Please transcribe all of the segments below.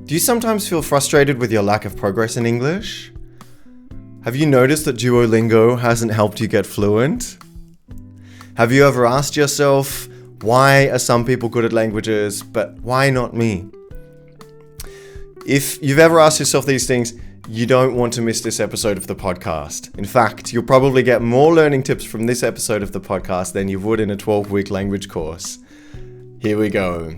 Do you sometimes feel frustrated with your lack of progress in English? Have you noticed that Duolingo hasn't helped you get fluent? Have you ever asked yourself, why are some people good at languages, but why not me? If you've ever asked yourself these things, you don't want to miss this episode of the podcast. In fact, you'll probably get more learning tips from this episode of the podcast than you would in a 12-week language course. Here we go.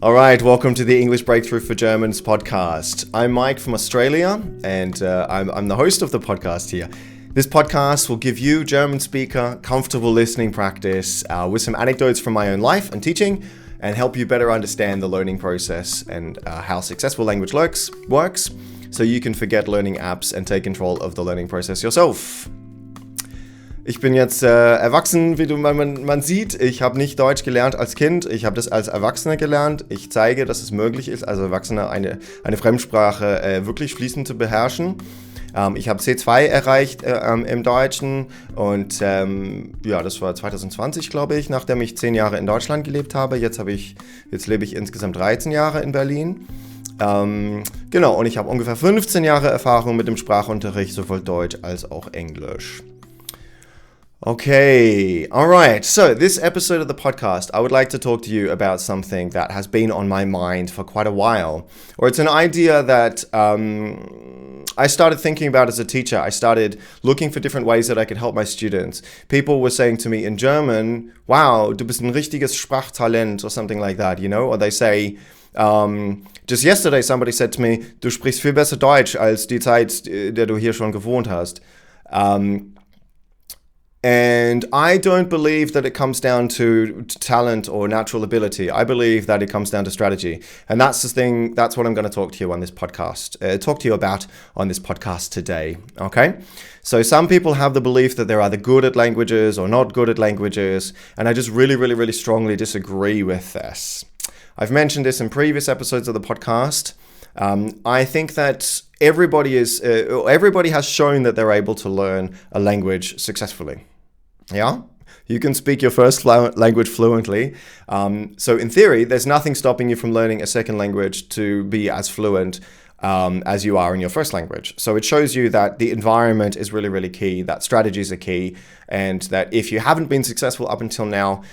All right, welcome to the English Breakthrough for Germans podcast. I'm Mike from Australia, and I'm the host of the podcast here. This podcast will give you, German speaker, comfortable listening practice with some anecdotes from my own life and teaching, and help you better understand the learning process and how successful language works, so you can forget learning apps and take control of the learning process yourself. Ich bin jetzt erwachsen, wie man sieht. Ich habe nicht Deutsch gelernt als Kind, ich habe das als Erwachsener gelernt. Ich zeige, dass es möglich ist, als Erwachsener eine Fremdsprache wirklich fließend zu beherrschen. Ich habe C2 erreicht im Deutschen und das war 2020, glaube ich, nachdem ich 10 Jahre in Deutschland gelebt habe. Jetzt lebe ich insgesamt 13 Jahre in Berlin. Genau, und ich habe ungefähr 15 Jahre Erfahrung mit dem Sprachunterricht, sowohl Deutsch als auch Englisch. Okay, all right. So this episode of the podcast, I would like to talk to you about something that has been on my mind for quite a while, or it's an idea that I started thinking about as a teacher. I started looking for different ways that I could help my students. People were saying to me in German, wow, du bist ein richtiges Sprachtalent, or something like that, you know? Or they say, just yesterday somebody said to me, du sprichst viel besser Deutsch als die Zeit, der du hier schon gewohnt hast. And I don't believe that it comes down to talent or natural ability. I believe that it comes down to strategy. And that's the thing, that's what I'm going to talk to you on this podcast, about on this podcast today, okay? So some people have the belief that they're either good at languages or not good at languages, and I just really strongly disagree with this. I've mentioned this in previous episodes of the podcast. I think that everybody has shown that they're able to learn a language successfully. Yeah, you can speak your first language fluently. So in theory, there's nothing stopping you from learning a second language to be as fluent as you are in your first language. So it shows you that the environment is really key, that strategies are key, and that if you haven't been successful up until now,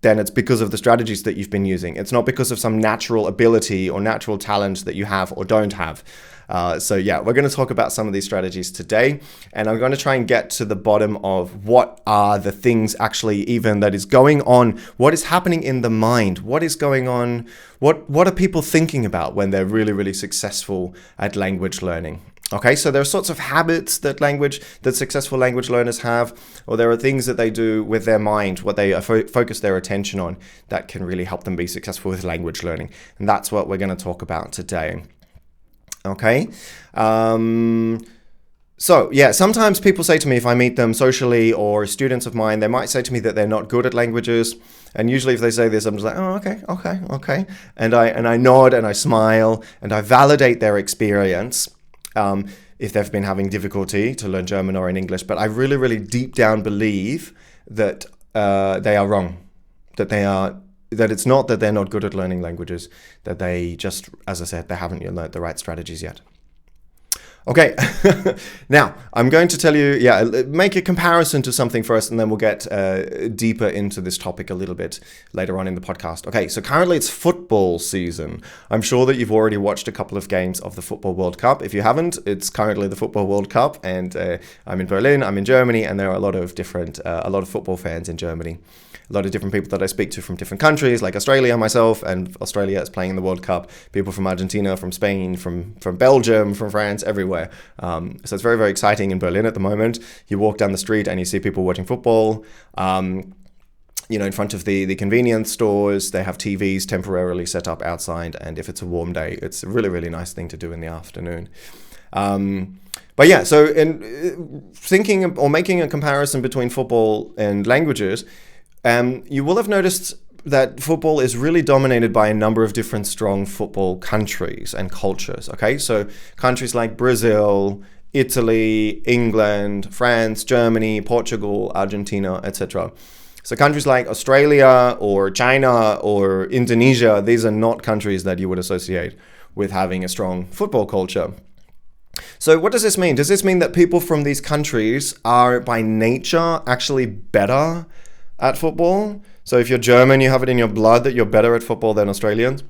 then it's because of the strategies that you've been using. It's not because of some natural ability or natural talent that you have or don't have. We're going to talk about some of these strategies today, and I'm going to try and get to the bottom of what are the things actually even that is going on, what is happening in the mind, what is going on, what are people thinking about when they're really successful at language learning. Okay, so there are sorts of habits that successful language learners have, or there are things that they do with their mind, what they focus their attention on, that can really help them be successful with language learning. And that's what we're going to talk about today. Okay, sometimes people say to me, if I meet them socially or students of mine, they might say to me that they're not good at languages. And usually if they say this, I'm just like, oh, okay. And I nod and I smile and I validate their experience. If they've been having difficulty to learn German or in English, but I really deep down believe that they are wrong, that it's not that they're not good at learning languages, that they just, as I said, they haven't learned the right strategies yet. Okay, now I'm going to tell you, make a comparison to something first, and then we'll get deeper into this topic a little bit later on in the podcast. Okay, so currently it's football season. I'm sure that you've already watched a couple of games of the Football World Cup. If you haven't, it's currently the Football World Cup, and I'm in Berlin, I'm in Germany, and there are a lot of football fans in Germany. A lot of different people that I speak to from different countries, like Australia, myself, and Australia is playing in the World Cup. People from Argentina, from Spain, from Belgium, from France, everywhere. So it's very exciting in Berlin at the moment. You walk down the street and you see people watching football. In front of the convenience stores, they have TVs temporarily set up outside. And if it's a warm day, it's a really nice thing to do in the afternoon. So in thinking or making a comparison between football and languages, you will have noticed that football is really dominated by a number of different strong football countries and cultures, okay? So countries like Brazil, Italy, England, France, Germany, Portugal, Argentina, etc. So countries like Australia or China or Indonesia, these are not countries that you would associate with having a strong football culture. So what does this mean? Does this mean that people from these countries are by nature actually better at football? So if you're German, you have it in your blood that you're better at football than Australians?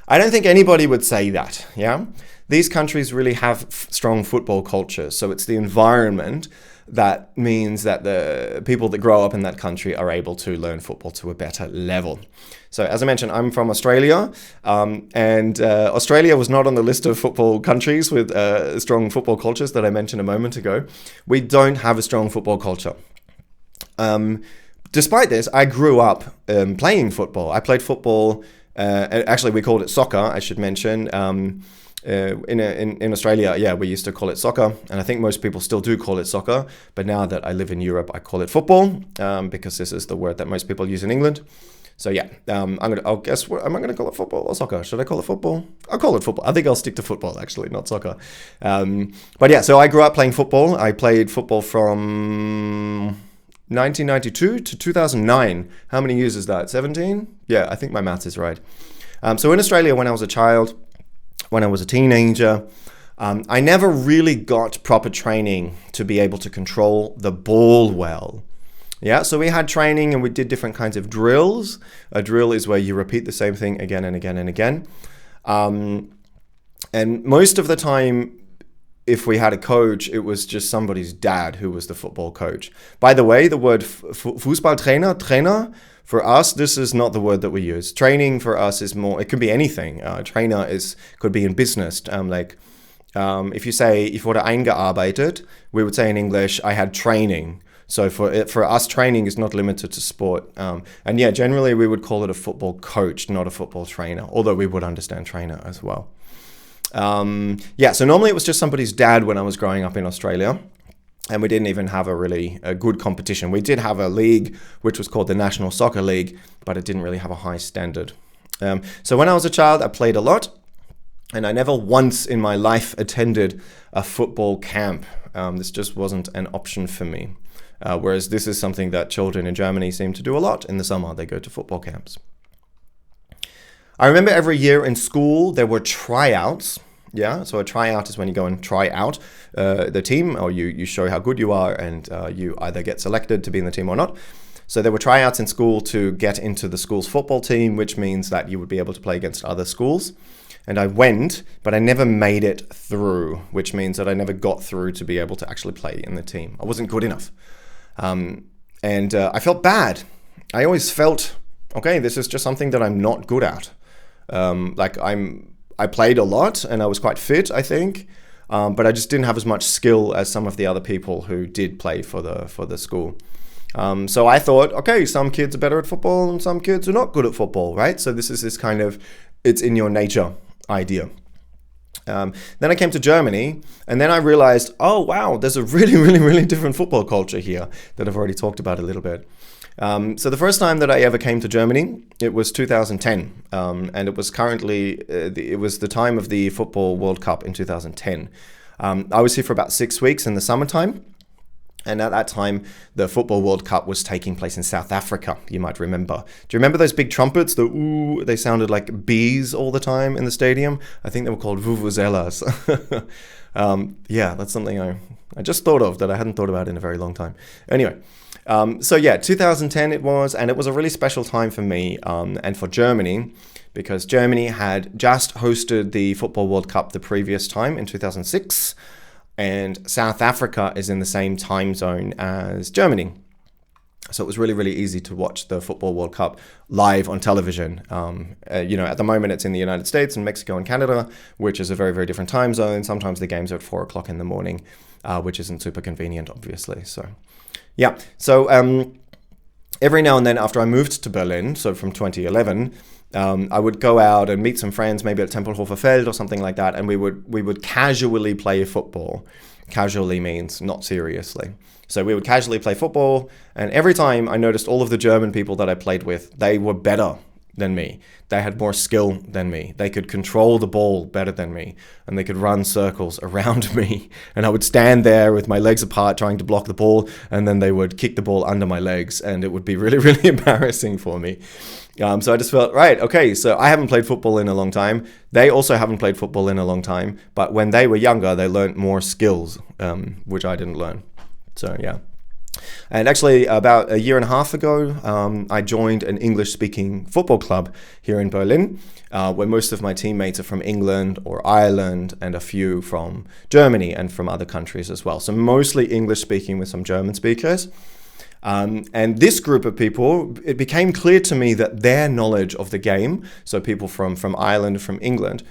I don't think anybody would say that, yeah? These countries really have strong football cultures. So it's the environment that means that the people that grow up in that country are able to learn football to a better level. So as I mentioned, I'm from Australia, and Australia was not on the list of football countries with strong football cultures that I mentioned a moment ago. We don't have a strong football culture. Despite this, I grew up playing football. I played football, actually we called it soccer, I should mention. In Australia, yeah, we used to call it soccer, and I think most people still do call it soccer. But now that I live in Europe, I call it football because this is the word that most people use in England. So yeah, I'll guess what am I going to call it, football or soccer? Should I call it football? I'll call it football. I think I'll stick to football actually, not soccer. But yeah, so I grew up playing football. I played football from 1992 to 2009. How many years is that? 17? Yeah, I think my maths is right. So in Australia, when I was a child, when I was a teenager, I never really got proper training to be able to control the ball well. Yeah, so we had training and we did different kinds of drills. A drill is where you repeat the same thing again and again and again. And most of the time, if we had a coach, it was just somebody's dad who was the football coach. By the way, the word Fußballtrainer, trainer, for us, this is not the word that we use. Training for us is more, it could be anything. Trainer could be in business. If you say, ich wurde eingearbeitet, we would say in English, I had training. So for us, training is not limited to sport. And yeah, generally we would call it a football coach, not a football trainer, although we would understand trainer as well. Yeah, so normally it was just somebody's dad when I was growing up in Australia. And we didn't even have a good competition. We did have a league, which was called the National Soccer League, but it didn't really have a high standard. So when I was a child, I played a lot. And I never once in my life attended a football camp. This just wasn't an option for me. Whereas this is something that children in Germany seem to do a lot in the summer. They go to football camps. I remember every year in school, there were tryouts. Yeah, so a tryout is when you go and try out the team, or you show how good you are, and you either get selected to be in the team or not. So there were tryouts in school to get into the school's football team, which means that you would be able to play against other schools. And I went, but I never made it through, which means that I never got through to be able to actually play in the team. I wasn't good enough. And I felt bad. I always felt, okay, this is just something that I'm not good at. I played a lot and I was quite fit, I think, but I just didn't have as much skill as some of the other people who did play for the school. So I thought, okay, some kids are better at football and some kids are not good at football, right? So this is this kind of, it's in your nature idea. Then I came to Germany and then I realized, oh, wow, there's a really, really, really different football culture here that I've already talked about a little bit. So the first time that I ever came to Germany, it was 2010, and it was it was the time of the Football World Cup in 2010. I was here for about 6 weeks in the summertime, and at that time, the Football World Cup was taking place in South Africa, you might remember. Do you remember those big trumpets? They sounded like bees all the time in the stadium. I think they were called vuvuzelas. Yeah, that's something I just thought of that I hadn't thought about in a very long time. Anyway. So yeah, 2010 it was, and it was a really special time for me and for Germany, because Germany had just hosted the Football World Cup the previous time in 2006, and South Africa is in the same time zone as Germany. So it was really, really easy to watch the Football World Cup live on television. At the moment it's in the United States and Mexico and Canada, which is a very, very different time zone. Sometimes the games are at 4 o'clock in the morning, which isn't super convenient, obviously. Yeah, so every now and then after I moved to Berlin, so from 2011, I would go out and meet some friends, maybe at Tempelhofer Feld or something like that, and we would casually play football. Casually means not seriously. So we would casually play football, and every time I noticed all of the German people that I played with, they were better than me. They had more skill than me. They could control the ball better than me, and they could run circles around me. And I would stand there with my legs apart trying to block the ball, and then they would kick the ball under my legs, and it would be really, really embarrassing for me. So I just felt, right, okay, so I haven't played football in a long time. They also haven't played football in a long time. But when they were younger, they learned more skills, which I didn't learn. So, yeah. And actually, about a year and a half ago, I joined an English-speaking football club here in Berlin, where most of my teammates are from England or Ireland, and a few from Germany and from other countries as well. So mostly English-speaking with some German speakers. And this group of people, it became clear to me that their knowledge of the game, so people from Ireland, from England,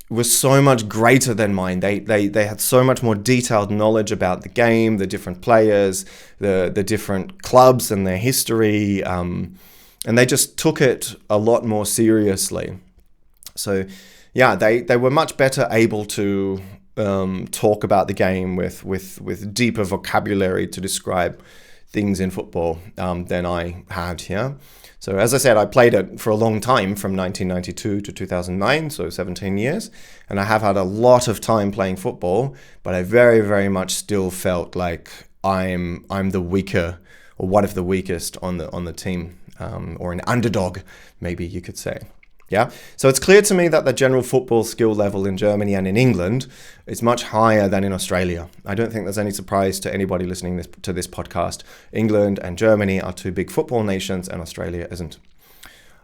was so much greater than mine. They had so much more detailed knowledge about the game, the different players, the different clubs and their history, and they just took it a lot more seriously. So, yeah, they were much better able to talk about the game with deeper vocabulary to describe things in football than I had here. So as I said, I played it for a long time, from 1992 to 2009, so 17 years. And I have had a lot of time playing football, but I very, very much still felt like I'm the weaker, or one of the weakest on the team, or an underdog, maybe you could say. Yeah. So it's clear to me that the general football skill level in Germany and in England is much higher than in Australia. I don't think there's any surprise to anybody listening to this podcast. England and Germany are two big football nations, and Australia isn't.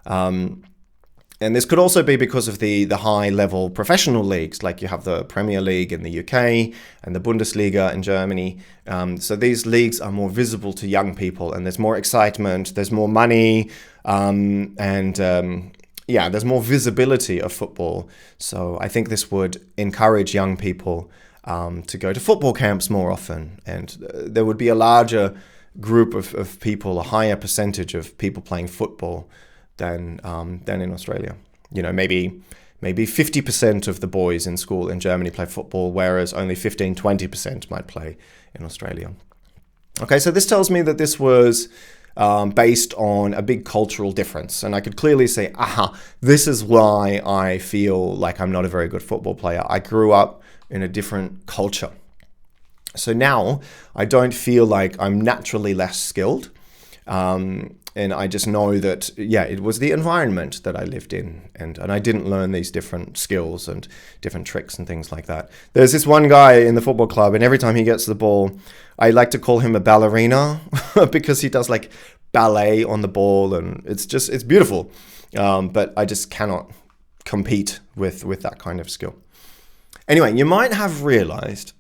And this could also be because of the high-level professional leagues, like you have the Premier League in the UK and the Bundesliga in Germany. So these leagues are more visible to young people, and there's more excitement, there's more money, yeah, there's more visibility of football. So I think this would encourage young people to go to football camps more often. And there would be a larger group of people, a higher percentage of people playing football than in Australia. You know, maybe 50% of the boys in school in Germany play football, whereas only 15-20% might play in Australia. Okay, so this tells me that this was based on a big cultural difference. And I could clearly say, this is why I feel like I'm not a very good football player. I grew up in a different culture. So now I don't feel like I'm naturally less skilled. And I just know that, yeah, it was the environment that I lived in. And I didn't learn these different skills and different tricks and things like that. There's this one guy in the football club, and every time he gets the ball, I like to call him a ballerina because he does like ballet on the ball, and it's beautiful. But I just cannot compete with that kind of skill. Anyway, you might have realized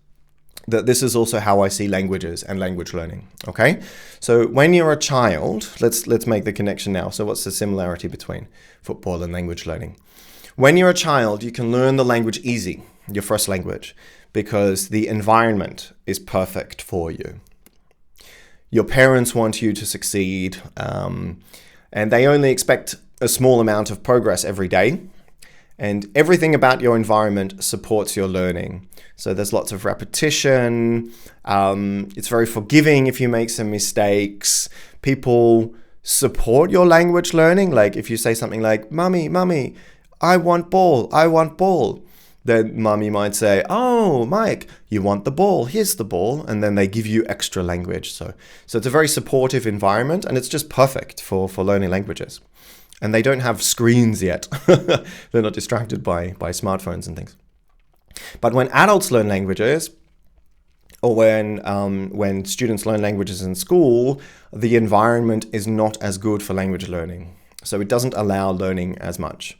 that this is also how I see languages and language learning. Okay, so when you're a child, let's make the connection now. So what's the similarity between football and language learning? When you're a child, you can learn the language easy, your first language, because the environment is perfect for you. Your parents want you to succeed, and they only expect a small amount of progress every day. And everything about your environment supports your learning. So there's lots of repetition. It's very forgiving if you make some mistakes. People support your language learning. Like if you say something like, Mummy, I want ball. Then Mummy might say, oh, Mike, you want the ball. Here's the ball. And then they give you extra language. So it's a very supportive environment, and it's just perfect for learning languages. And they don't have screens yet. They're not distracted by smartphones and things. But when adults learn languages, or when students learn languages in school, the environment is not as good for language learning. So it doesn't allow learning as much.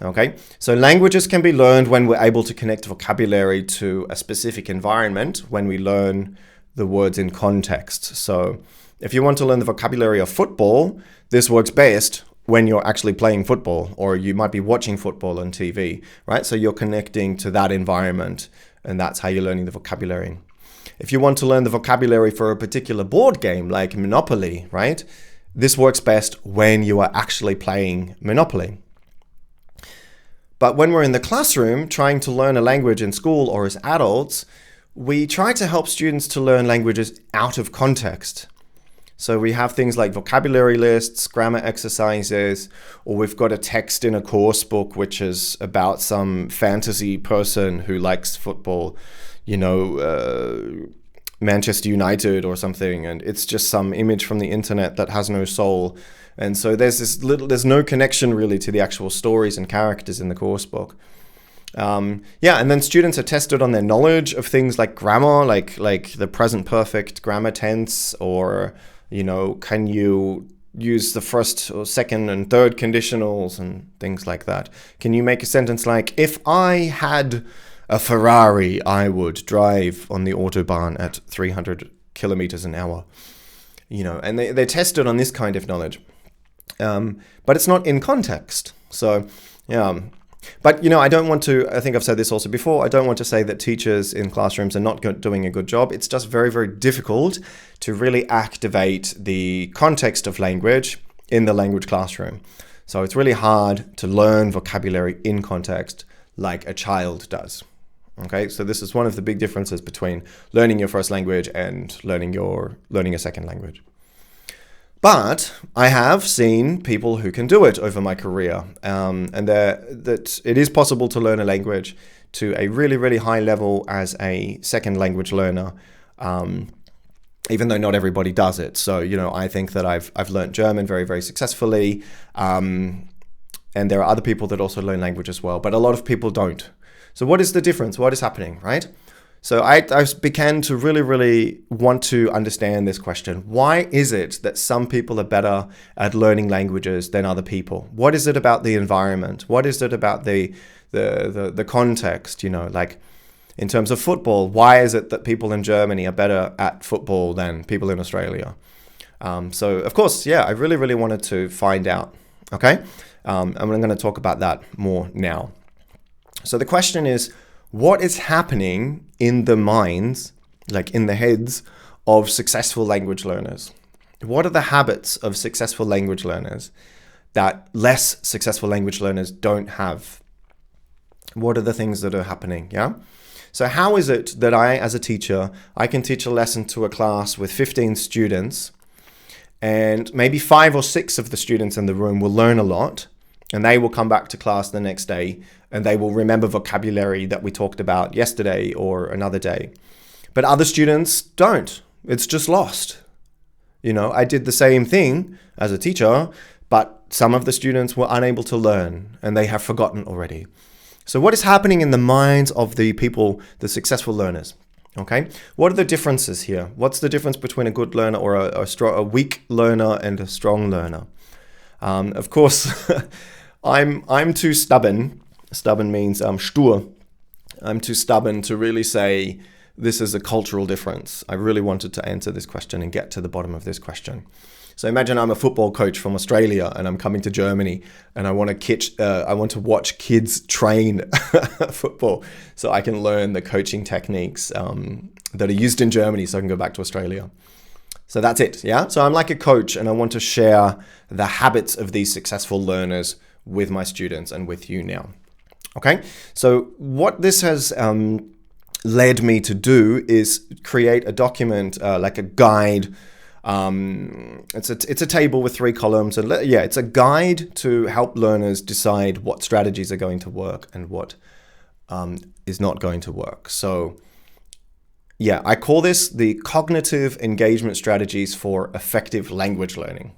Okay, so languages can be learned when we're able to connect vocabulary to a specific environment, when we learn the words in context. So if you want to learn the vocabulary of football, this works best when you're actually playing football, or you might be watching football on TV, right? So you're connecting to that environment, and that's how you're learning the vocabulary. If you want to learn the vocabulary for a particular board game, like Monopoly, right? This works best when you are actually playing Monopoly. But when we're in the classroom trying to learn a language in school or as adults, we try to help students to learn languages out of context. So we have things like vocabulary lists, grammar exercises, or we've got a text in a course book which is about some fantasy person who likes football, Manchester United or something, and it's just some image from the internet that has no soul. And so there's no connection really to the actual stories and characters in the course book. And then students are tested on their knowledge of things like grammar, like the present perfect grammar tense, or can you use the first or second and third conditionals and things like that. Can you make a sentence like, if I had a Ferrari, I would drive on the Autobahn at 300 kilometers an hour. And they're tested on this kind of knowledge. But it's not in context. So, yeah. But, I don't want to, I think I've said this also before, I don't want to say that teachers in classrooms are not doing a good job. It's just very, very difficult to really activate the context of language in the language classroom. So it's really hard to learn vocabulary in context like a child does. Okay, so this is one of the big differences between learning your first language and learning a second language. But I have seen people who can do it over my career, and that it is possible to learn a language to a really, really high level as a second language learner, even though not everybody does it. So, I think that I've learned German very, very successfully, and there are other people that also learn language as well, but a lot of people don't. So what is the difference? What is happening, right? So I began to really, really want to understand this question. Why is it that some people are better at learning languages than other people? What is it about the environment? What is it about the context? Like in terms of football, why is it that people in Germany are better at football than people in Australia? So of course, I really, really wanted to find out. Okay, and I'm going to talk about that more now. So the question is, what is happening in the minds, like in the heads of successful language learners? What are the habits of successful language learners that less successful language learners don't have? What are the things that are happening? Yeah. So how is it that I, as a teacher, I can teach a lesson to a class with 15 students, and maybe 5 or 6 of the students in the room will learn a lot, and they will come back to class the next day and they will remember vocabulary that we talked about yesterday or another day. But other students don't. It's just lost. I did the same thing as a teacher, but some of the students were unable to learn and they have forgotten already. So what is happening in the minds of the people, the successful learners? Okay, what are the differences here? What's the difference between a good learner or a weak learner and a strong learner? Of course, I'm too stubborn. Stubborn means stur. I'm too stubborn to really say this is a cultural difference. I really wanted to answer this question and get to the bottom of this question. So imagine I'm a football coach from Australia and I'm coming to Germany and I want to watch kids train football so I can learn the coaching techniques that are used in Germany so I can go back to Australia. So that's it, yeah? So I'm like a coach and I want to share the habits of these successful learners with my students and with you now. Okay, so what this has led me to do is create a document, like a guide. It's a table with 3 columns, and it's a guide to help learners decide what strategies are going to work and what is not going to work. So I call this the cognitive engagement strategies for effective language learning.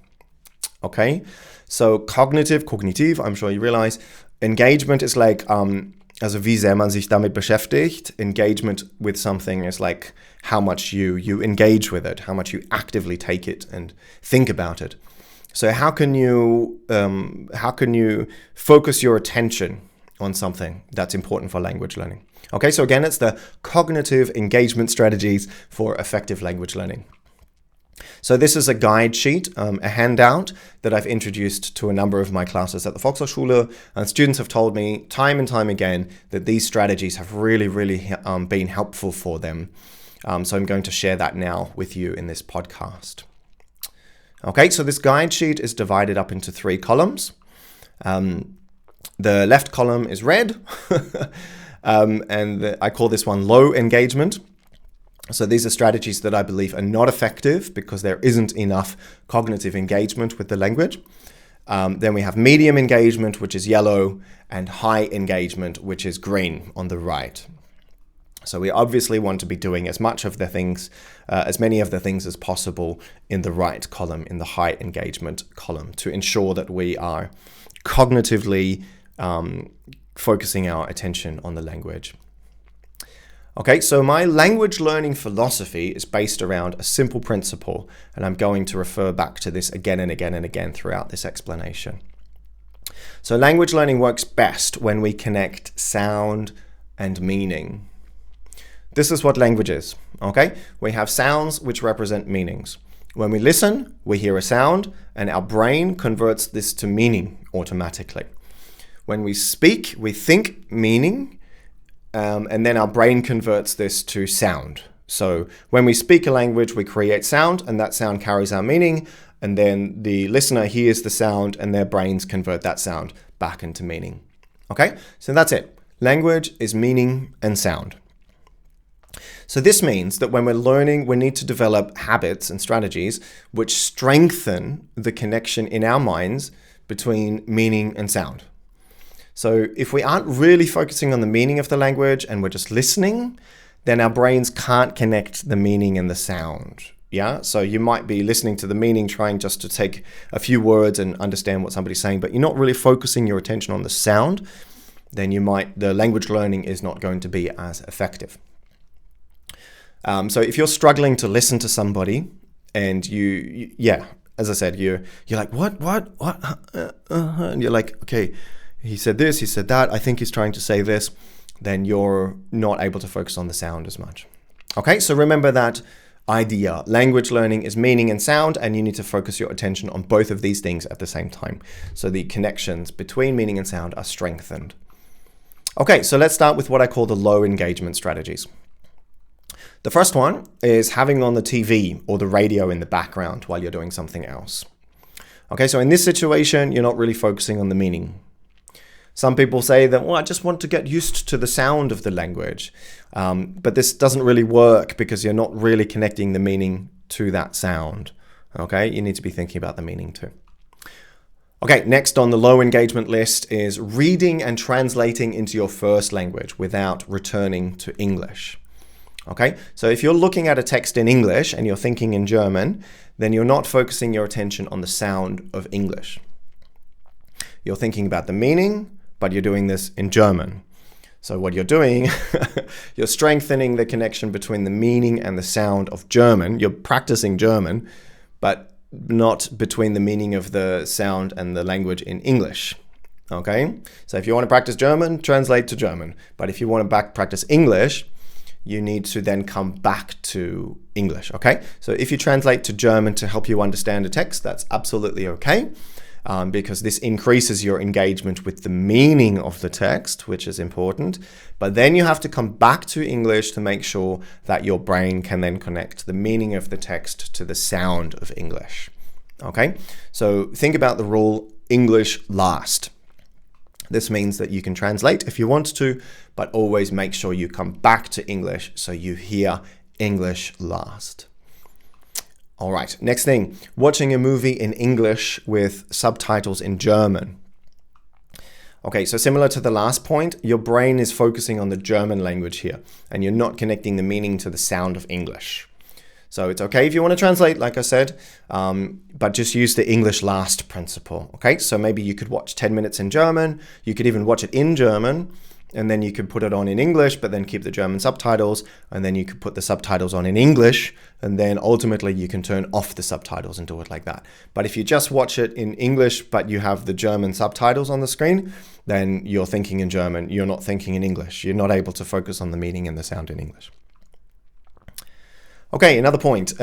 Okay, so kognitiv, I'm sure you realize, engagement is like, also wie sehr man sich damit beschäftigt. Engagement with something is like how much you engage with it, how much you actively take it and think about it. So how can you focus your attention on something that's important for language learning? Okay, so again, it's the cognitive engagement strategies for effective language learning. So this is a guide sheet, a handout that I've introduced to a number of my classes at the Volkshochschule, and students have told me time and time again that these strategies have really, really been helpful for them. So I'm going to share that now with you in this podcast. Okay, so this guide sheet is divided up into 3 columns. The left column is red, and I call this one low engagement. So these are strategies that I believe are not effective because there isn't enough cognitive engagement with the language. Then we have medium engagement, which is yellow, and high engagement, which is green on the right. So we obviously want to be doing as many of the things as possible in the right column, in the high engagement column, to ensure that we are cognitively focusing our attention on the language. Okay, so my language learning philosophy is based around a simple principle, and I'm going to refer back to this again and again and again throughout this explanation. So language learning works best when we connect sound and meaning. This is what language is, okay? We have sounds which represent meanings. When we listen, we hear a sound, and our brain converts this to meaning automatically. When we speak, we think meaning, and then our brain converts this to sound. So when we speak a language, we create sound, and that sound carries our meaning, and then the listener hears the sound, and their brains convert that sound back into meaning. Okay, so that's it. Language is meaning and sound. So this means that when we're learning, we need to develop habits and strategies which strengthen the connection in our minds between meaning and sound. So if we aren't really focusing on the meaning of the language and we're just listening, then our brains can't connect the meaning and the sound. Yeah, so you might be listening to the meaning, trying just to take a few words and understand what somebody's saying, but you're not really focusing your attention on the sound, then the language learning is not going to be as effective. So if you're struggling to listen to somebody and as I said, you're like, what, and you're like, okay, he said this, he said that, I think he's trying to say this, then you're not able to focus on the sound as much. Okay, so remember that idea. Language learning is meaning and sound, and you need to focus your attention on both of these things at the same time. So the connections between meaning and sound are strengthened. Okay, so let's start with what I call the low engagement strategies. The first one is having on the TV or the radio in the background while you're doing something else. Okay, so in this situation, you're not really focusing on the meaning. Some people say that, well, I just want to get used to the sound of the language. But this doesn't really work because you're not really connecting the meaning to that sound. Okay, you need to be thinking about the meaning too. Okay, next on the low engagement list is reading and translating into your first language without returning to English. Okay, so if you're looking at a text in English and you're thinking in German, then you're not focusing your attention on the sound of English. You're thinking about the meaning, but you're doing this in German. So what you're doing, you're strengthening the connection between the meaning and the sound of German. You're practicing German, but not between the meaning of the sound and the language in English. Okay, so if you want to practice German, translate to German. But if you want to practice English, you need to then come back to English, okay? So if you translate to German to help you understand a text, that's absolutely okay, because this increases your engagement with the meaning of the text, which is important. But then you have to come back to English to make sure that your brain can then connect the meaning of the text to the sound of English, okay? So think about the rule English last. This means that you can translate if you want to, but always make sure you come back to English so you hear English last. All right, next thing, watching a movie in English with subtitles in German. Okay, so similar to the last point, your brain is focusing on the German language here, and you're not connecting the meaning to the sound of English. So it's okay if you want to translate, like I said, but just use the English last principle, okay? So maybe you could watch 10 minutes in German, you could even watch it in German, and then you could put it on in English, but then keep the German subtitles, and then you could put the subtitles on in English, and then ultimately you can turn off the subtitles and do it like that. But if you just watch it in English, but you have the German subtitles on the screen, then you're thinking in German, you're not thinking in English. You're not able to focus on the meaning and the sound in English. Okay, another point,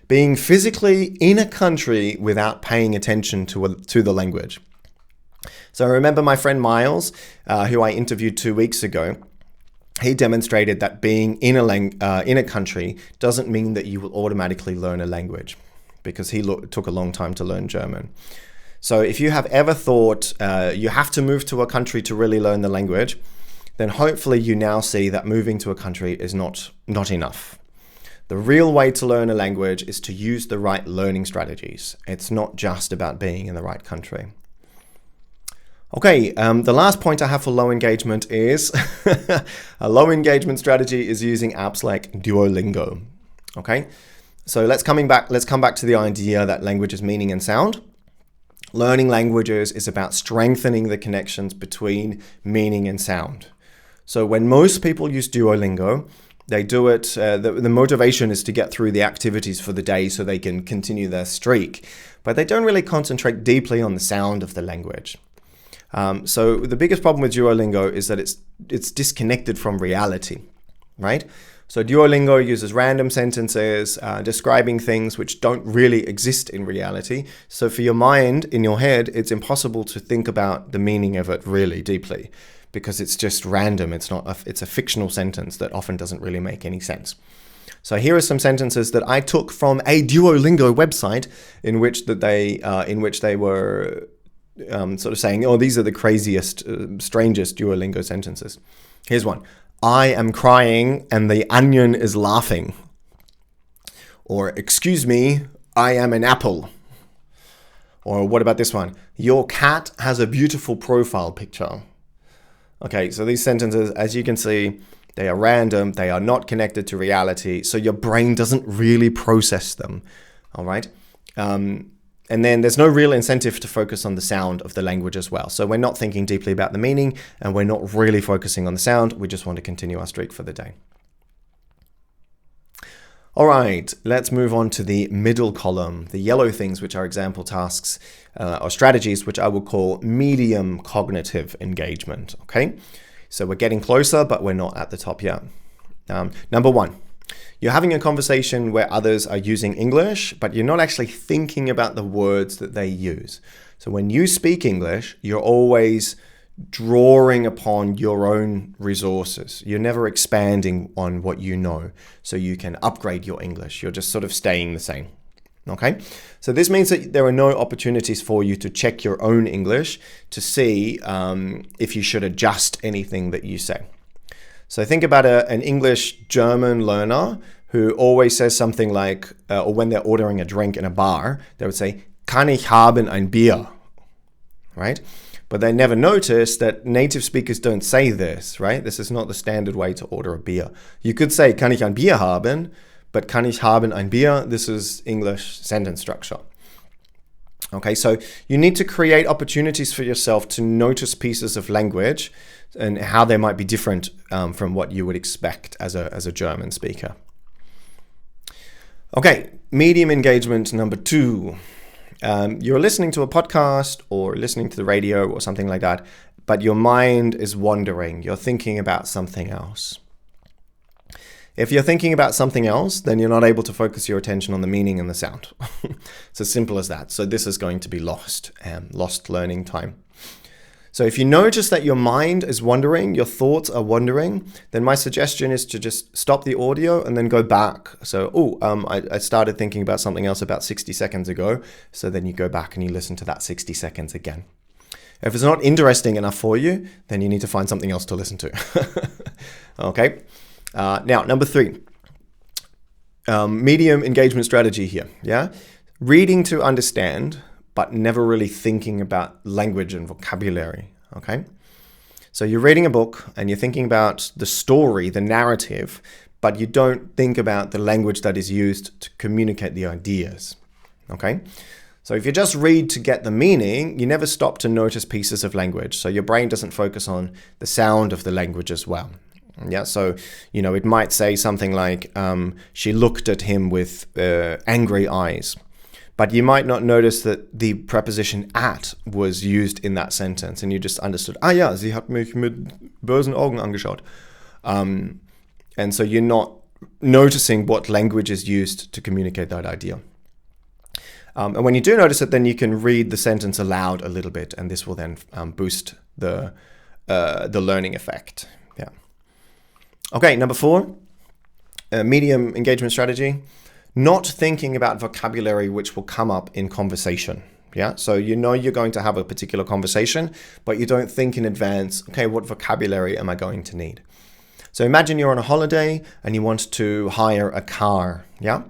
being physically in a country without paying attention to the language. So I remember my friend Miles, who I interviewed 2 weeks ago, he demonstrated that being in a country doesn't mean that you will automatically learn a language, because he took a long time to learn German. So if you have ever thought you have to move to a country to really learn the language, then hopefully you now see that moving to a country is not enough. The real way to learn a language is to use the right learning strategies. It's not just about being in the right country. Okay, the last point I have for low engagement is a low engagement strategy is using apps like Duolingo. Okay, so let's come back to the idea that language is meaning and sound. Learning languages is about strengthening the connections between meaning and sound. So when most people use Duolingo, they do it, the motivation is to get through the activities for the day so they can continue their streak, but they don't really concentrate deeply on the sound of the language. So the biggest problem with Duolingo is that it's disconnected from reality, right? So Duolingo uses random sentences describing things which don't really exist in reality. So for your mind, in your head, it's impossible to think about the meaning of it really deeply because it's just random. It's a fictional sentence that often doesn't really make any sense. So here are some sentences that I took from a Duolingo website in which they were sort of saying, oh, these are the craziest, strangest Duolingo sentences. Here's one. I am crying and the onion is laughing. Or, excuse me, I am an apple. Or what about this one? Your cat has a beautiful profile picture. Okay, so these sentences, as you can see, they are random, they are not connected to reality, so your brain doesn't really process them, all right? And then there's no real incentive to focus on the sound of the language as well. So we're not thinking deeply about the meaning and we're not really focusing on the sound. We just want to continue our streak for the day. All right, let's move on to the middle column, the yellow things, which are example tasks or strategies, which I will call medium cognitive engagement. Okay, so we're getting closer, but we're not at the top yet. Number one. You're having a conversation where others are using English, but you're not actually thinking about the words that they use. So when you speak English, you're always drawing upon your own resources. You're never expanding on what you know, so you can upgrade your English. You're just sort of staying the same. Okay? So this means that there are no opportunities for you to check your own English to see if you should adjust anything that you say. So think about an English-German learner who always says something like, or when they're ordering a drink in a bar, they would say, kann ich haben ein Bier, right? But they never notice that native speakers don't say this, right? This is not the standard way to order a beer. You could say, kann ich ein Bier haben, but kann ich haben ein Bier, this is English sentence structure. Okay, so you need to create opportunities for yourself to notice pieces of language and how they might be different from what you would expect as a German speaker. Okay, medium engagement number 2. You're listening to a podcast or listening to the radio or something like that, but your mind is wandering. You're thinking about something else. If you're thinking about something else, then you're not able to focus your attention on the meaning and the sound. It's as simple as that. So this is going to be lost learning time. So if you notice that your mind is wandering, your thoughts are wandering, then my suggestion is to just stop the audio and then go back. So, I started thinking about something else about 60 seconds ago. So then you go back and you listen to that 60 seconds again. If it's not interesting enough for you, then you need to find something else to listen to. Okay. Now, number 3, medium engagement strategy here. Yeah. Reading to understand, but never really thinking about language and vocabulary. Okay. So you're reading a book and you're thinking about the story, the narrative, but you don't think about the language that is used to communicate the ideas. Okay. So if you just read to get the meaning, you never stop to notice pieces of language. So your brain doesn't focus on the sound of the language as well. Yeah, so, it might say something like, she looked at him with angry eyes. But you might not notice that the preposition at was used in that sentence. And you just understood, ja, sie hat mich mit bösen Augen angeschaut. And so you're not noticing what language is used to communicate that idea. And when you do notice it, then you can read the sentence aloud a little bit. And this will then boost the learning effect. Yeah. Okay, number 4, medium engagement strategy, not thinking about vocabulary which will come up in conversation. Yeah, so you're going to have a particular conversation, but you don't think in advance, okay, what vocabulary am I going to need? So imagine you're on a holiday and you want to hire a car, yeah?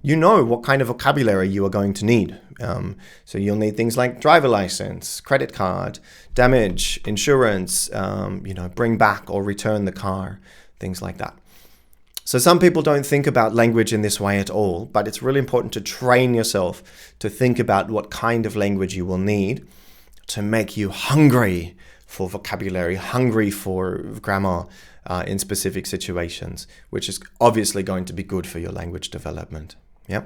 You know what kind of vocabulary you are going to need. So you'll need things like driver license, credit card, damage, insurance, bring back or return the car, things like that. So some people don't think about language in this way at all, but it's really important to train yourself to think about what kind of language you will need to make you hungry for vocabulary, hungry for grammar in specific situations, which is obviously going to be good for your language development. Yeah.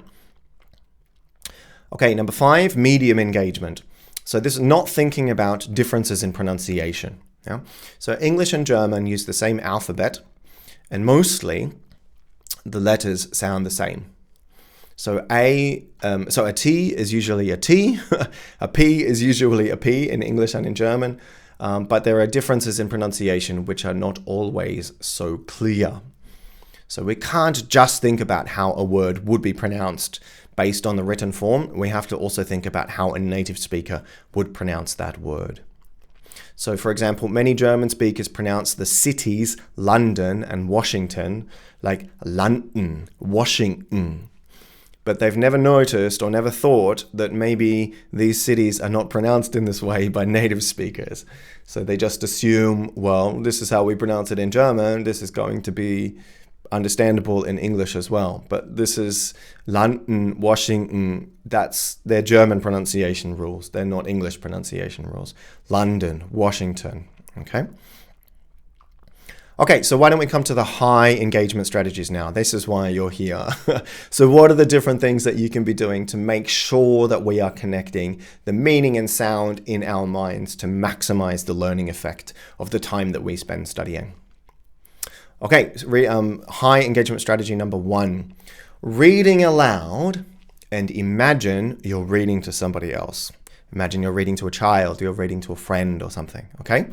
Okay, number 5, medium engagement. So this is not thinking about differences in pronunciation. Yeah. So English and German use the same alphabet, and mostly the letters sound the same. So a T is usually a T, a P is usually a P in English and in German, but there are differences in pronunciation which are not always so clear. So we can't just think about how a word would be pronounced based on the written form. We have to also think about how a native speaker would pronounce that word. So, for example, many German speakers pronounce the cities London and Washington like London, Washington. But they've never noticed or never thought that maybe these cities are not pronounced in this way by native speakers. So they just assume, well, this is how we pronounce it in German, this is going to be understandable in English as well. But this is London, Washington, that's their German pronunciation rules. They're not English pronunciation rules. London, Washington, okay? Okay, so why don't we come to the high engagement strategies now? This is why you're here. So what are the different things that you can be doing to make sure that we are connecting the meaning and sound in our minds to maximize the learning effect of the time that we spend studying? Okay, high engagement strategy number 1, reading aloud and imagine you're reading to somebody else. Imagine you're reading to a child, you're reading to a friend or something, okay?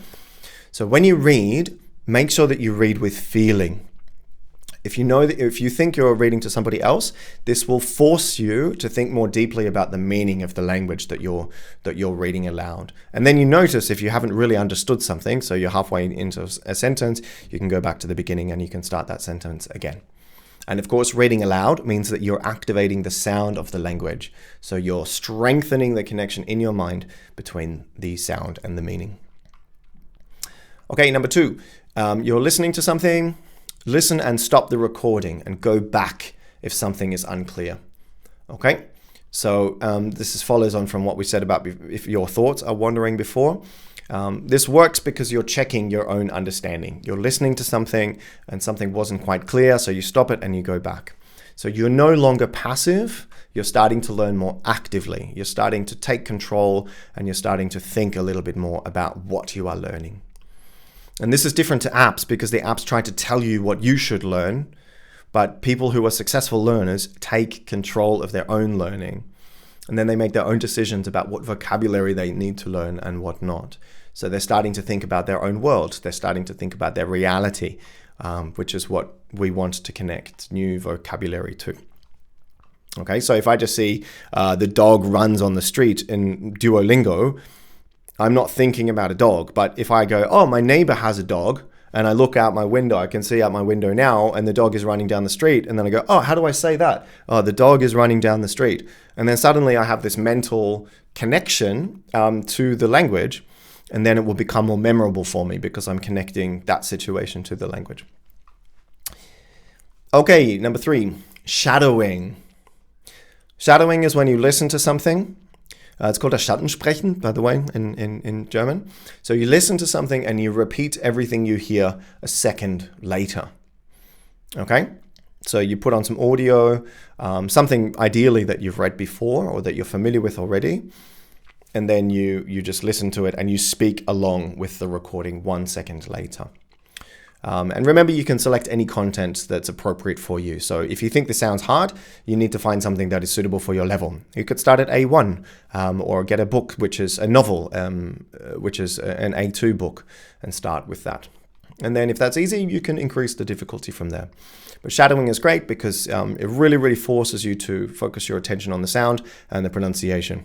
So when you read, make sure that you read with feeling. If you think you're reading to somebody else, this will force you to think more deeply about the meaning of the language that you're reading aloud. And then you notice if you haven't really understood something, so you're halfway into a sentence, you can go back to the beginning and you can start that sentence again. And of course, reading aloud means that you're activating the sound of the language. So you're strengthening the connection in your mind between the sound and the meaning. Okay, number 2, you're listening to something. Listen and stop the recording and go back if something is unclear. Okay, so this follows on from what we said about if your thoughts are wandering before. This works because you're checking your own understanding. You're listening to something and something wasn't quite clear, so you stop it and you go back. So you're no longer passive. You're starting to learn more actively. You're starting to take control and you're starting to think a little bit more about what you are learning. And this is different to apps because the apps try to tell you what you should learn, but people who are successful learners take control of their own learning. And then they make their own decisions about what vocabulary they need to learn and what not. So they're starting to think about their own world. They're starting to think about their reality, which is what we want to connect new vocabulary to. Okay, so if I just see the dog runs on the street in Duolingo, I'm not thinking about a dog, but if I go, oh, my neighbor has a dog, and I look out my window, I can see out my window now, and the dog is running down the street, and then I go, oh, how do I say that? Oh, the dog is running down the street. And then suddenly I have this mental connection to the language, and then it will become more memorable for me because I'm connecting that situation to the language. Okay, number 3, shadowing. Shadowing is when you listen to something. It's called a Schattensprechen, by the way, in German. So you listen to something and you repeat everything you hear a second later. Okay? So you put on some audio, something ideally that you've read before or that you're familiar with already. And then you just listen to it and you speak along with the recording 1 second later. And remember, you can select any content that's appropriate for you. So if you think this sounds hard, you need to find something that is suitable for your level. You could start at A1 or get a book, which is a novel, which is an A2 book, and start with that. And then if that's easy, you can increase the difficulty from there. But shadowing is great because it really, really forces you to focus your attention on the sound and the pronunciation.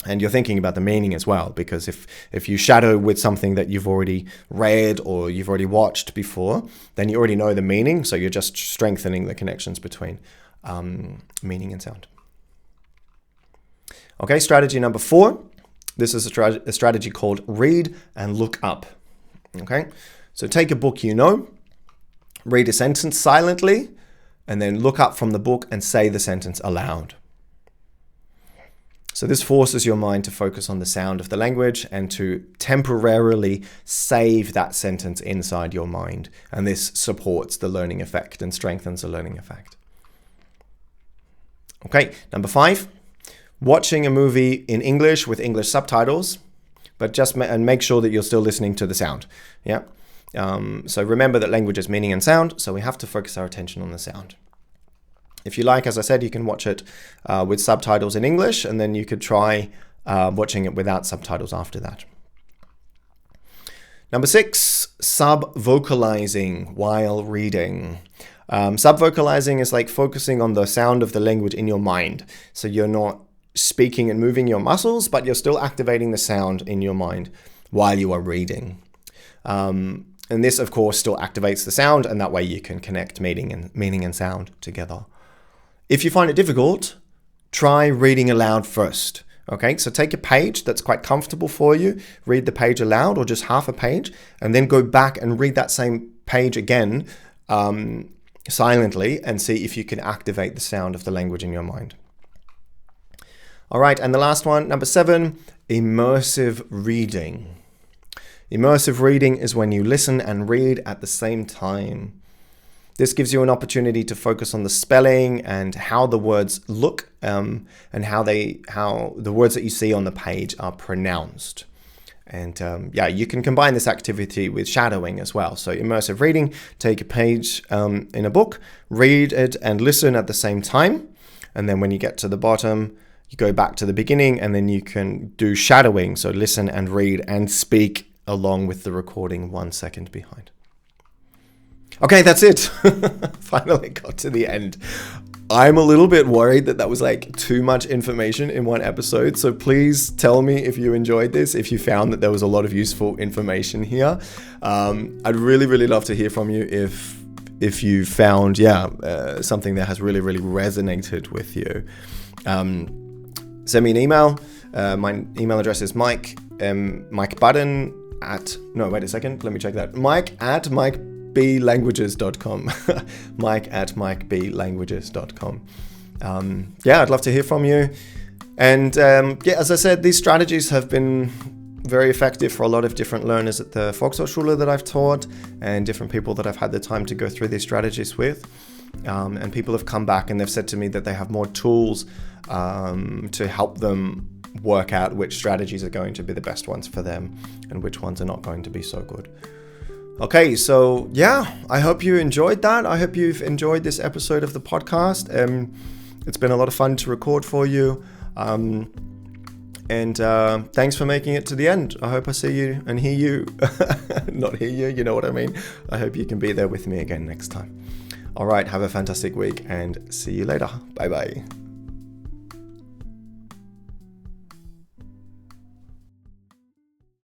And you're thinking about the meaning as well, because if you shadow with something that you've already read or you've already watched before, then you already know the meaning. So you're just strengthening the connections between meaning and sound. Okay, strategy number 4. This is a strategy called read and look up. Okay, so take a book you know, read a sentence silently, and then look up from the book and say the sentence aloud. So this forces your mind to focus on the sound of the language and to temporarily save that sentence inside your mind. And this supports the learning effect and strengthens the learning effect. Okay, number 5, watching a movie in English with English subtitles, but and make sure that you're still listening to the sound. Yeah. So remember that language is meaning and sound, so we have to focus our attention on the sound. If you like, as I said, you can watch it with subtitles in English, and then you could try watching it without subtitles after that. Number 6, sub-vocalizing while reading. Sub-vocalizing is like focusing on the sound of the language in your mind. So you're not speaking and moving your muscles, but you're still activating the sound in your mind while you are reading. And this, of course, still activates the sound, and that way you can connect meaning and sound together. If you find it difficult, try reading aloud first. Okay, so take a page that's quite comfortable for you, read the page aloud or just half a page, and then go back and read that same page again silently and see if you can activate the sound of the language in your mind. All right, and the last one, number 7, immersive reading. Immersive reading is when you listen and read at the same time. This gives you an opportunity to focus on the spelling and how the words look and how the words that you see on the page are pronounced. And you can combine this activity with shadowing as well. So immersive reading, take a page in a book, read it and listen at the same time. And then when you get to the bottom, you go back to the beginning, and then you can do shadowing. So listen and read and speak along with the recording 1 second behind. Okay, that's it. Finally got to the end. I'm a little bit worried that was like too much information in one episode. So please tell me if you enjoyed this, if you found that there was a lot of useful information here. I'd really, really love to hear from you if you found, something that has really, really resonated with you. Send me an email. My email address is mike.button at, no, wait a second. Let me check that. mike@mikeBlanguages.com. mike@mikeBlanguages.com. I'd love to hear from you. And as I said, these strategies have been very effective for a lot of different learners at the Volkshochschule that I've taught, and different people that I've had the time to go through these strategies with. And people have come back and they've said to me that they have more tools to help them work out which strategies are going to be the best ones for them and which ones are not going to be so good. Okay, so I hope you enjoyed that. I hope you've enjoyed this episode of the podcast. It's been a lot of fun to record for you. And thanks for making it to the end. I hope I see you and hear you. Not hear you, you know what I mean. I hope you can be there with me again next time. All right, have a fantastic week and see you later. Bye-bye.